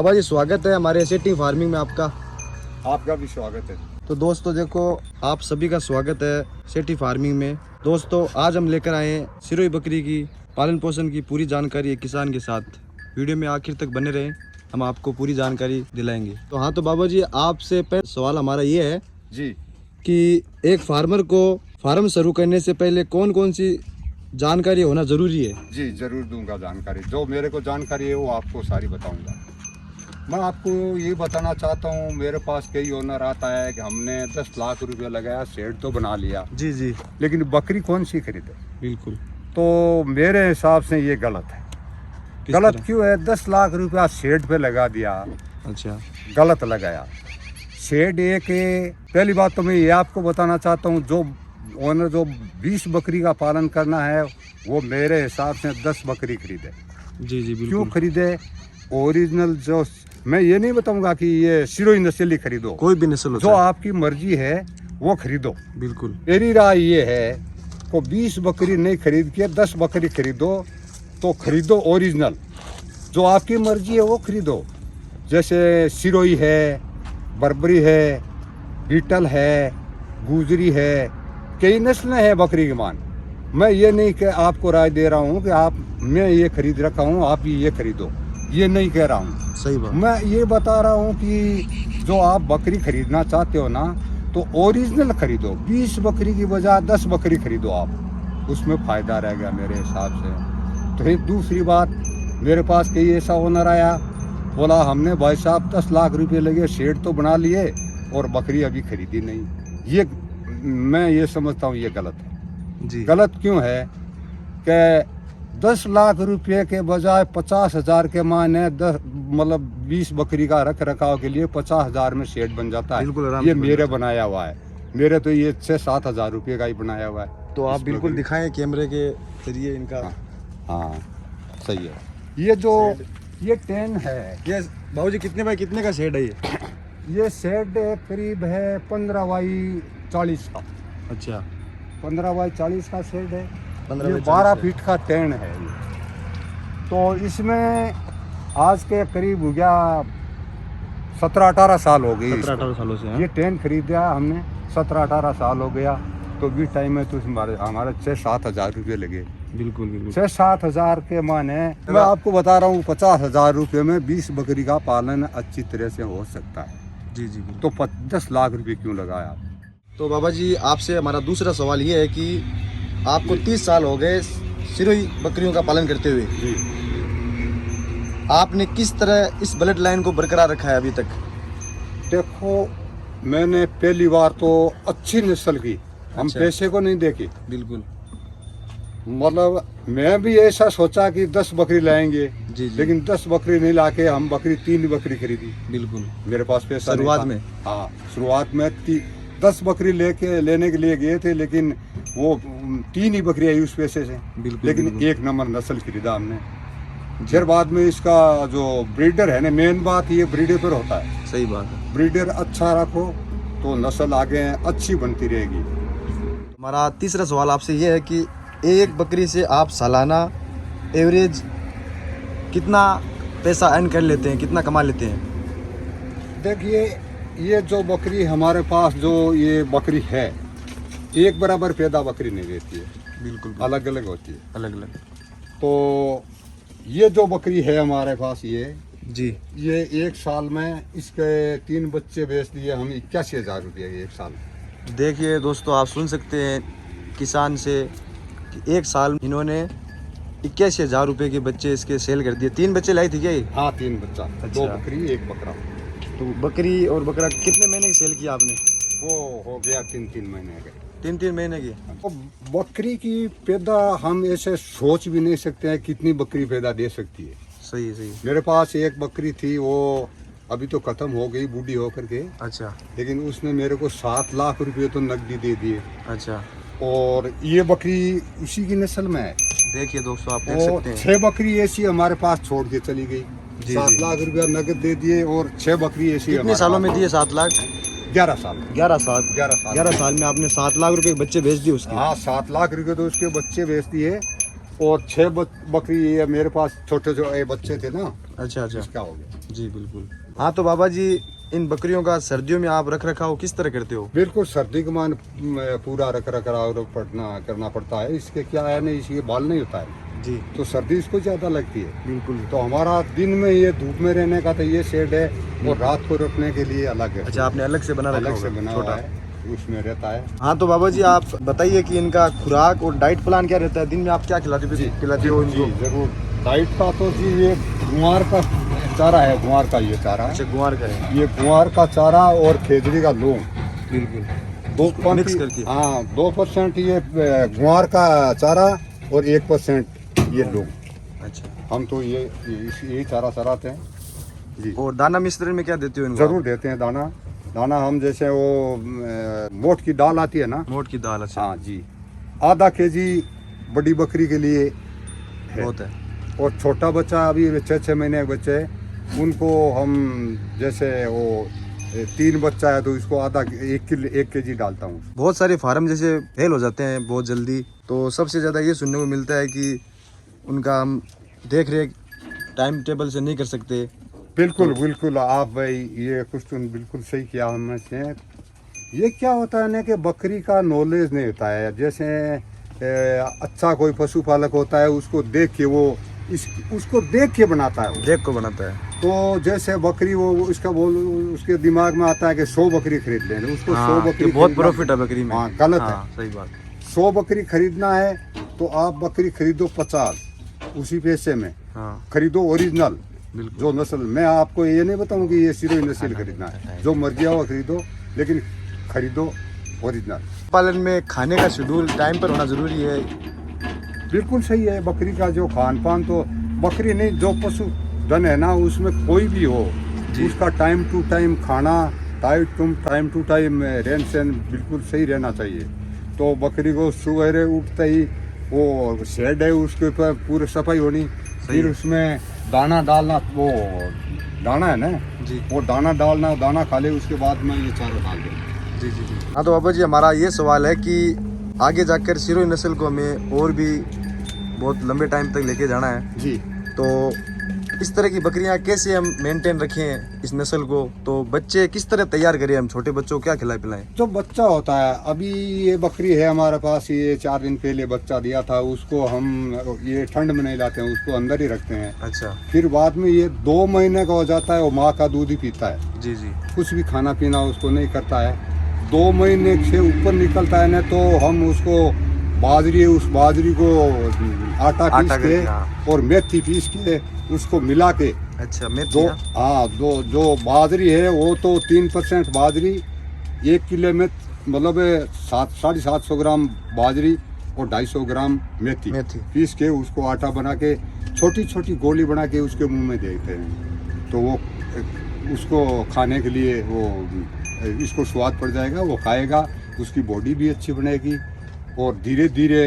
बाबा जी स्वागत है हमारे सेटिंग फार्मिंग में आपका। आपका भी स्वागत है। तो दोस्तों देखो, आप सभी का स्वागत है सेटिंग फार्मिंग में। दोस्तों आज हम लेकर आए हैं सिरोही बकरी की पालन पोषण की पूरी जानकारी एक किसान के साथ। वीडियो में आखिर तक बने रहें, हम आपको पूरी जानकारी दिलाएंगे। तो हाँ, तो बाबा जी आपसे पहले सवाल हमारा ये है जी कि एक फार्मर को फार्म शुरू करने से पहले कौन कौन सी जानकारी होना जरूरी है? जी जरूर दूंगा जानकारी। जो मेरे को जानकारी है वो आपको सारी बताऊंगा। मैं आपको ये बताना चाहता हूँ, मेरे पास कई ओनर आता है कि हमने 10 लाख रुपए लगाया, शेड तो बना लिया, जी जी लेकिन बकरी कौन सी खरीदे। बिल्कुल। तो मेरे हिसाब से ये गलत है। गलत क्यों है? 10 लाख रुपया शेड पे लगा दिया, अच्छा गलत लगाया। शेड एक पहली बात तो मैं ये आपको बताना चाहता हूँ, जो ओनर जो 20 बकरी का पालन करना है वो मेरे हिसाब से 10 बकरी खरीदे। जी जी बिल्कुल। क्यों खरीदे? ओरिजिनल जो, मैं ये नहीं बताऊंगा कि ये सिरोही नस्ल ही खरीदो, कोई भी नस्ल जो आपकी मर्जी है वो खरीदो। बिल्कुल। मेरी राय ये है को 20 बकरी नहीं खरीद के 10 बकरी खरीदो, तो खरीदो ओरिजिनल। जो आपकी मर्जी है वो खरीदो। जैसे सिरोही है, बर्बरी है, बीटल है, गुजरी है, कई नस्लें हैं बकरी के मान। मैं ये नहीं कि आपको राय दे रहा हूँ कि आप मैं ये खरीद रखा हूँ आप ये खरीदो, ये नहीं कह रहा हूँ। सही बात। मैं ये बता रहा हूँ कि जो आप बकरी खरीदना चाहते हो ना, तो ओरिजिनल खरीदो। 20 बकरी की बजाय 10 बकरी खरीदो आप, उसमें फ़ायदा रहेगा मेरे हिसाब से। तो एक दूसरी बात, मेरे पास कई ऐसा ओनर आया, बोला हमने भाई साहब 10 लाख रुपए लगे, शेड तो बना लिए और बकरी अभी खरीदी नहीं। ये मैं ये समझता हूँ ये गलत है। जी गलत क्यों है कि 10 लाख रुपए के बजाय 50,000 के माने 10 मतलब 20 बकरी का रख रखाव के लिए 50,000 में शेड बन जाता है। बिल्कुल आराम ये से बन मेरे जाता है। बनाया हुआ है, मेरे तो ये 6-7 हज़ार रुपये का ही बनाया हुआ है। तो आप इस बिल्कुल बकरी- दिखाएं कैमरे के जरिए इनका। हाँ सही है। ये जो ये टेन है, ये बाबूजी कितने बाय कितने का शेड है ये? ये शेड करीब है 15 बाई 40 का। अच्छा 15 बाई 40 का शेड है। 15 ये बाई 12 40 फीट का टेन है ये। तो इसमें आज के करीब हो गया 17-18 साल हो गए। 17-18 सालों से। ये टेन खरीदा हमने, 17-18 साल हो गया। तो भी टाइम में तो हमारे 6-7 हज़ार रुपये लगे। बिल्कुल बिल्कुल। 6-7 हज़ार के माने मैं आपको बता रहा हूँ 50,000 रुपये में 20 बकरी का पालन अच्छी तरह से हो सकता है। जी जी बिल्कुल। तो 10 लाख रुपये क्यों लगाया? तो बाबा जी आपसे हमारा दूसरा सवाल ये है कि आपको 30 साल हो गए सिरोही बकरियों का पालन करते हुए, जी आपने किस तरह इस ब्लड लाइन को बरकरार रखा है अभी तक? देखो, मैंने पहली बार तो अच्छी नस्ल की, हम अच्छा। पैसे को नहीं देखी। बिल्कुल। मतलब मैं भी ऐसा सोचा कि 10 बकरी लाएंगे, जी जी लेकिन 10 बकरी नहीं लाके हम 3 बकरी खरीदी। बिल्कुल। मेरे पास पैसा शुरुआत नहीं था। में? हाँ शुरुआत में 10 बकरी लेने के लिए गए थे, लेकिन वो 3 ही बकरी आई उस पैसे से। बिल्कुल लेकिन बिल्कुल। एक नंबर नस्ल खरीदा हमने। फिर बाद में इसका जो ब्रीडर है ना, मेन बात ये ब्रीडर पर होता है। सही बात है। ब्रीडर अच्छा रखो तो नस्ल आगे अच्छी बनती रहेगी। हमारा तीसरा सवाल आपसे ये है कि एक बकरी से आप सालाना एवरेज कितना पैसा अर्न कर लेते हैं, कितना कमा लेते हैं? देखिए, ये जो बकरी हमारे पास जो ये बकरी है, एक बराबर पैदा बकरी नहीं देती है, बिल्कुल अलग अलग होती है। अलग अलग। तो ये जो बकरी है हमारे पास जी ये एक साल में इसके 3 बच्चे बेच दिए हम 81,000 रुपये एक साल। देखिए दोस्तों, आप सुन सकते हैं किसान से कि एक साल इन्होंने 81,000 रुपये के बच्चे इसके सेल कर दिए। 3 बच्चे लाई थी क्या ये? हाँ 3 बच्चा, 2 अच्छा। बकरी 1 बकरा। तो बकरी और बकरा कितने महीने की सेल किया आपने? वो हो गया 3-3 महीने के। 3-3 महीने की। तो बकरी की पैदा हम ऐसे सोच भी नहीं सकते हैं कितनी बकरी पैदा दे सकती है। सही सही। मेरे पास एक बकरी थी, वो अभी तो खत्म हो गई बूढ़ी होकर के, अच्छा लेकिन उसने मेरे को 7 लाख रुपए तो नकदी दे दिए। अच्छा। और ये बकरी उसी की नस्ल में है। देखिए दोस्तों, आप देख और सकते हैं। 6 बकरी ऐसी हमारे पास छोड़ के चली गई। जी, 7 जी। लाख रुपया नकद दे दिए और 6 बकरी ऐसी कितने हमारे सालों पास। में दिए 7 लाख? 11 साल। 11 साल। 11 साल में आपने 7 लाख रुपए के बच्चे बेच दिए उसके? हाँ 7 लाख रुपए तो उसके बच्चे बेच दिए। और 6 बकरी ये मेरे पास छोटे जो बच्चे थे ना, अच्छा अच्छा। इसका हो गया। जी बिल्कुल। हाँ तो बाबा जी, इन बकरियों का सर्दियों में आप रख रखाव किस तरह करते हो? बिल्कुल सर्दी के मान पूरा रख रखाव करना पड़ता है। इसके क्या है ना, इसके बाल नहीं होता है जी तो सर्दी इसको ज़्यादा लगती है। बिल्कुल। तो हमारा दिन में ये धूप में रहने का तो ये शेड है, और रात को रखने के लिए अलग है। अच्छा, आपने अलग से बना रखा अलग से होगा, बना छोटा हुआ है, उसमें रहता है। हाँ तो बाबा जी, आप बताइए कि इनका खुराक और डाइट प्लान क्या रहता है? दिन में आप क्या खिलाते हो जी इनको? जरूर। डाइट का तो जी ये गुआर का चारा है, गुआर का ये चारा है। अच्छा, गुआर का है। ये गुआर का चारा और खेजड़ी का लूम बिल्कुल। 2 मिक्स करके। हाँ 2% ये गुआर का चारा और 1% ये लूम। अच्छा, हम तो यही चारा चराते हैं जी। और दाना मिश्रण में क्या देते हो इनको? जरूर देते हैं दाना। दाना हम जैसे वो मोट की दाल आती है ना, मोट की दाल। अच्छा, हाँ जी, आधा केजी बड़ी बकरी के लिए है। बहुत है। और छोटा बच्चा अभी 6 महीने के बच्चे हैं, उनको हम जैसे वो 3 बच्चा है तो इसको आधा 1 केजी डालता हूँ। बहुत सारे फार्म जैसे फेल हो जाते हैं बहुत जल्दी, तो सबसे ज़्यादा ये सुनने को मिलता है कि उनका हम देख रेख टाइम टेबल से नहीं कर सकते। बिल्कुल बिल्कुल, आप भाई ये क्वेश्चन बिल्कुल सही किया हमने से। ये क्या होता है ना कि बकरी का नॉलेज नहीं होता है। जैसे अच्छा कोई पशुपालक होता है, उसको देख के वो उसको देख के बनाता है वो। देख को बनाता है। तो जैसे बकरी वो उसके दिमाग में आता है कि 100 बकरी खरीद लें, उसको 100 हाँ, बकरी बहुत खरीदना- प्रॉफिट है बकरी में। हाँ गलत हाँ, है। सही बात। 100 बकरी खरीदना है तो आप बकरी खरीदो 50, उसी पैसे में हाँ खरीदो ओरिजिनल बिल्कुल। जो नस्ल। मैं आपको ये नहीं बताऊं कि ये सिरोही नस्ल खरीदना है, जो मर्जी हुआ खरीदो, लेकिन खरीदो ओरिजिनल। पालन में खाने का शेड्यूल टाइम पर होना जरूरी है। बिल्कुल सही है। बकरी का जो खान पान, तो बकरी नहीं, जो पशु धन है ना, उसमें कोई भी हो, उसका टाइम टू टाइम खाना, टाइम टू टाइम रहन सहन बिल्कुल सही रहना चाहिए। तो बकरी को सवेरे उठते ही वो शेड है, उसके ऊपर पूरी सफाई होनी, फिर उसमें दाना डालना, वो दाना है ना जी वो दाना डालना, दाना खा ले, उसके बाद में ये चारा डाल देना। जी जी जी। हाँ तो बाबा जी, हमारा ये सवाल है कि आगे जाकर सिरोही नस्ल को हमें और भी बहुत लंबे टाइम तक लेके जाना है, जी तो इस तरह की बकरियां कैसे हम मेंटेन रखें इस नस्ल को? तो बच्चे किस तरह तैयार करें हम? छोटे बच्चों को क्या खिलाए पिलाएं? जो बच्चा होता है, अभी ये बकरी है हमारे पास, ये 4 दिन पहले बच्चा दिया था, उसको हम ये ठंड में नहीं लाते हैं, उसको अंदर ही रखते हैं। अच्छा, फिर बाद में ये 2 महीने का हो जाता है, वो माँ का दूध ही पीता है, जी जी। कुछ भी खाना पीना उसको नहीं करता है। 2 महीने से ऊपर निकलता है ना, तो हम उसको उस बाजरी को आटा पीस आटा के करके, हाँ। और मेथी पीस के उसको मिला के अच्छा, मेथी। दो, हाँ जो बाजरी है वो तो 3% बाजरी, 1 किलो में मतलब 750 ग्राम बाजरी और 250 ग्राम मेथी पीस के उसको आटा बना के छोटी छोटी गोली बना के उसके मुंह में देते हैं, तो वो उसको खाने के लिए वो इसको स्वाद पड़ जाएगा, वो खाएगा, उसकी बॉडी भी अच्छी बनेगी और धीरे धीरे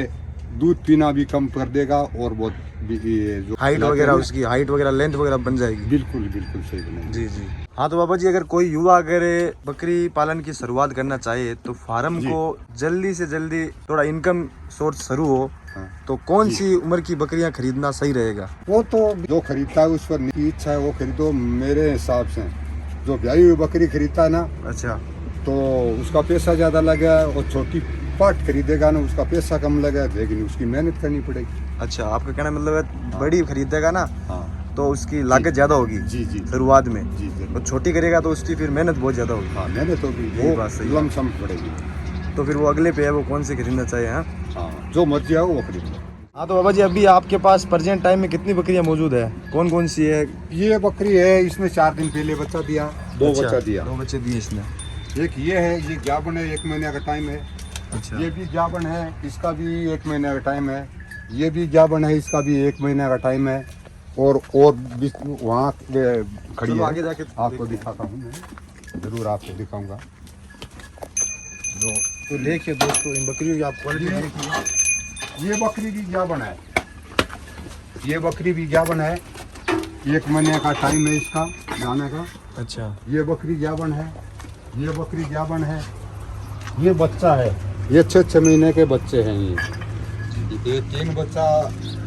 दूध पीना भी कम कर देगा, और बहुत जो हाइट वगैरह, उसकी हाइट वगैरह, लेंथ वगैरह बन जाएगी। बिल्कुल बिल्कुल सही बनेगी। जी जी। हाँ तो बाबा जी, अगर कोई युवा अगर बकरी पालन की शुरुआत करना चाहे तो फार्म को जल्दी से जल्दी थोड़ा इनकम सोर्स शुरू हो, हाँ। तो कौन सी उम्र की बकरियां खरीदना सही रहेगा? वो तो जो खरीदता है उस पर इच्छा है वो खरीदो। मेरे हिसाब से जो ब्याही हुई बकरी खरीदता है ना, अच्छा, तो उसका पैसा ज़्यादा लगेगा, और छोटी पाट खरीदेगा ना, उसका पैसा कम लगेगा, लेकिन उसकी मेहनत करनी पड़ेगी। अच्छा, आपका कहना मतलब है बड़ी खरीदेगा ना हाँ तो उसकी लागत ज्यादा होगी जी जी शुरुआत में, जी जरूर। और छोटी करेगा तो उसकी फिर मेहनत बहुत ज्यादा होगी। हाँ मेहनत होगी, यही वो बात सही है। लमसम पड़ेगी। तो फिर वो अगले पे है, वो कौन सी खरीदना चाहिए? हाँ हाँ जो मर्जी आओ वो खरीद लो। हाँ तो बाबा जी, अभी आपके पास प्रेजेंट टाइम में कितनी बकरियां मौजूद है? कौन कौन सी है? ये बकरी है, इसमें 4 दिन पहले बच्चा दिया, 2 अच्छा, बच्चा दिया। 2 बच्चे दिए इसने। एक ये है, ये जाबन है, 1 महीने का टाइम है। अच्छा, ये भी जाबन है, इसका भी 1 महीने का टाइम है। ये भी जाबन है, इसका भी 1 महीने का टाइम है। और वहाँ खड़ी चलो है, आगे जाके आपको दिखाता हूँ मैं, जरूर आपको दिखाऊंगा। तो देखिए दोस्तों, इन बकरियों की आप क्वालिटी देखिए। ये बकरी भी जाबन है, ये बकरी भी जाबन है, 1 महीने का टाइम है इसका जाने का। अच्छा, ये बकरी जाबन है, ये बकरी जाबन है, ये बच्चा है, ये 6 महीने के बच्चे हैं। ये 3 बच्चा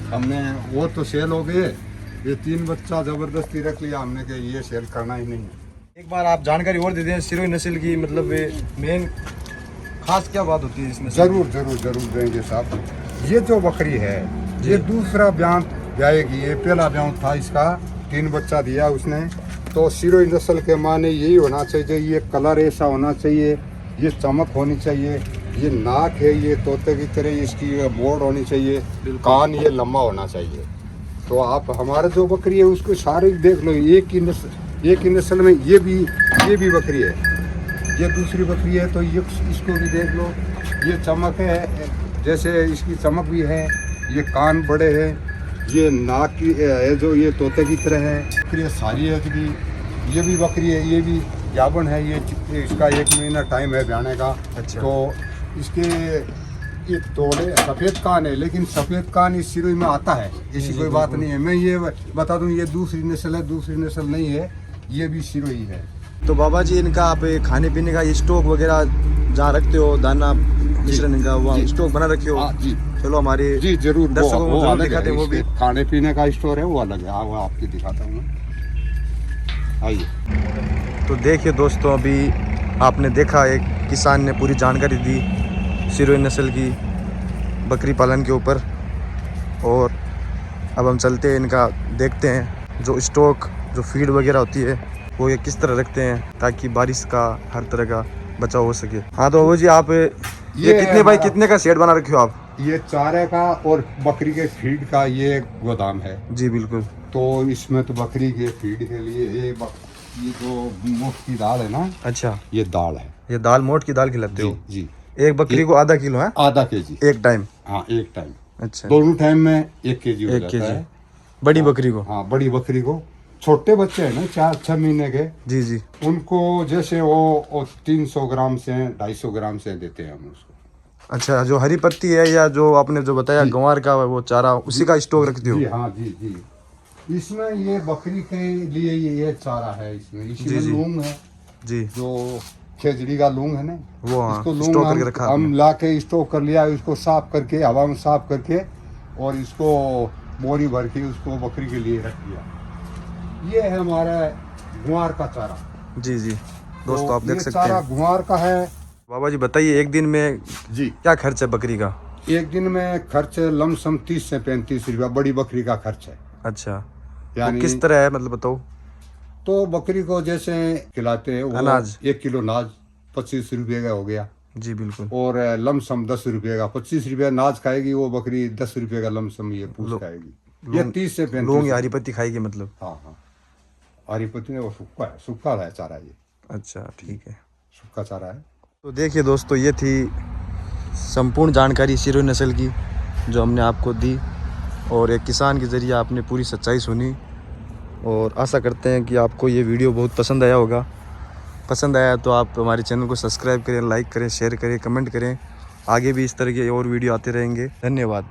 हमने, वो तो सेल हो गए, ये 3 बच्चा जबरदस्ती रख लिया हमने कि ये सेल करना ही नहीं है। एक बार आप जानकारी और दे दें सिरोही नस्ल की, मतलब मेन खास क्या बात होती है इसमें? जरूर जरूर जरूर देंगे साहब। ये जो बकरी है ये दूसरा ब्याह ब्याएगी। ये पहला ब्याह था इसका, 3 बच्चा दिया उसने। तो सिरोही नस्ल के माने यही होना चाहिए, ये कलर ऐसा होना चाहिए, ये चमक होनी चाहिए, ये नाक है ये तोते की तरह, इसकी मोड़ होनी चाहिए, कान ये लंबा होना चाहिए। तो आप हमारा जो बकरी है उसको सारे देख लो, एक ही नस्ल में ये भी बकरी है, ये दूसरी बकरी है, तो ये इसको भी देख लो। ये चमक है, जैसे इसकी चमक भी है, ये कान बड़े हैं, ये नाक की है जो ये तोते की तरह है। बकरी सारी है की, ये भी बकरी है, ये भी जाबन है, ये इसका 1 महीना टाइम है ब्याने का। अच्छा। तो इसके ये तोड़े सफ़ेद कान है, लेकिन सफ़ेद कान इस सिरोही में आता है, ऐसी कोई बात नहीं है। मैं ये बता दूं ये दूसरी नस्ल है, दूसरी नस्ल नहीं है, ये भी सिरोही है। तो बाबा जी इनका आप खाने पीने का स्टॉक वगैरह जहाँ रखते हो, दाना मिश्रण इनका वहाँ स्टॉक बना रखे हो? जी चलो हमारे जी जरूर, दर्शकों को वो जरूर अलग दिखाते है, हैं वो भी। इसके खाने पीने का स्टोर है वो अलग है। हाँ वो आपकी दिखाता हूँ मैं, आइए। तो देखिए दोस्तों, अभी आपने देखा एक किसान ने पूरी जानकारी दी सिरोही नस्ल की बकरी पालन के ऊपर, और अब हम चलते हैं इनका देखते हैं जो स्टॉक जो फीड वगैरह होती है वो ये किस तरह रखते हैं ताकि बारिश का हर तरह का बचाव हो सके। हाँ तो वो जी आप ये कितने बाई कितने का शेड बना रखे हो आप? ये चारे का और बकरी के फीड का ये गोदाम है। जी बिल्कुल। तो इसमें तो बकरी के फीड के लिए ये जो मोट की दाल है ना, अच्छा ये दाल है, ये दाल मोट की दाल खिलाते हो? जी। एक बकरी को आधा किलो है? आधा केजी एक टाइम? हाँ एक टाइम। अच्छा, दोनों टाइम में 1 केजी हो 1 जाता केजी है। बड़ी बकरी को? हाँ बड़ी बकरी को। छोटे बच्चे हैं ना 4-6 महीने के, जी जी, उनको जैसे वो 300 ग्राम से 250 ग्राम से देते हैं हम उसको। अच्छा, जो हरी पत्ती है या जो आपने जो बताया गंवार का वो चारा, उसी का स्टॉक रखते हो? जी हाँ जी। इसमें ये बकरी के लिए ये चारा है, इसमें लूंग है जी, जो खेजड़ी का लूंग है ना, वो हाँ, इसको स्टॉक करके लूंग रखा हम ला के स्टोक कर लिया, इसको साफ करके हवा में साफ करके और इसको बोरी भर के उसको बकरी के लिए रख दिया। ये है हमारा गुआर का चारा। जी जी दोस्तों, आप देख सकते चारा हैं। गुआर का है। बाबा जी बताइए एक दिन में जी क्या खर्च है बकरी का? एक दिन में खर्च लमसम 30 से 35 रुपया बड़ी बकरी का खर्च है। अच्छा, तो यानी किस तरह है मतलब बताओ? तो बकरी को जैसे खिलाते हैं वो अनाज 1 किलो नाज 25 रुपये का हो गया, जी बिल्कुल, और लमसम 10 रुपये का। 25 रुपये नाज खाएगी वो बकरी, 10 रुपये का लमसम ये पूछ खाएगी। ये 30 से 35 लोग हरी पत्ती खाएगी मतलब? हाँ हरी पत्ती में वो सूखा है चारा, ये अच्छा ठीक है, सूखा चारा है। तो देखिए दोस्तों, ये थी संपूर्ण जानकारी सिरोही नस्ल की जो हमने आपको दी, और एक किसान के ज़रिए आपने पूरी सच्चाई सुनी, और आशा करते हैं कि आपको ये वीडियो बहुत पसंद आया होगा। पसंद आया तो आप हमारे चैनल को सब्सक्राइब करें, लाइक करें, शेयर करें, कमेंट करें। आगे भी इस तरह के और वीडियो आते रहेंगे। धन्यवाद।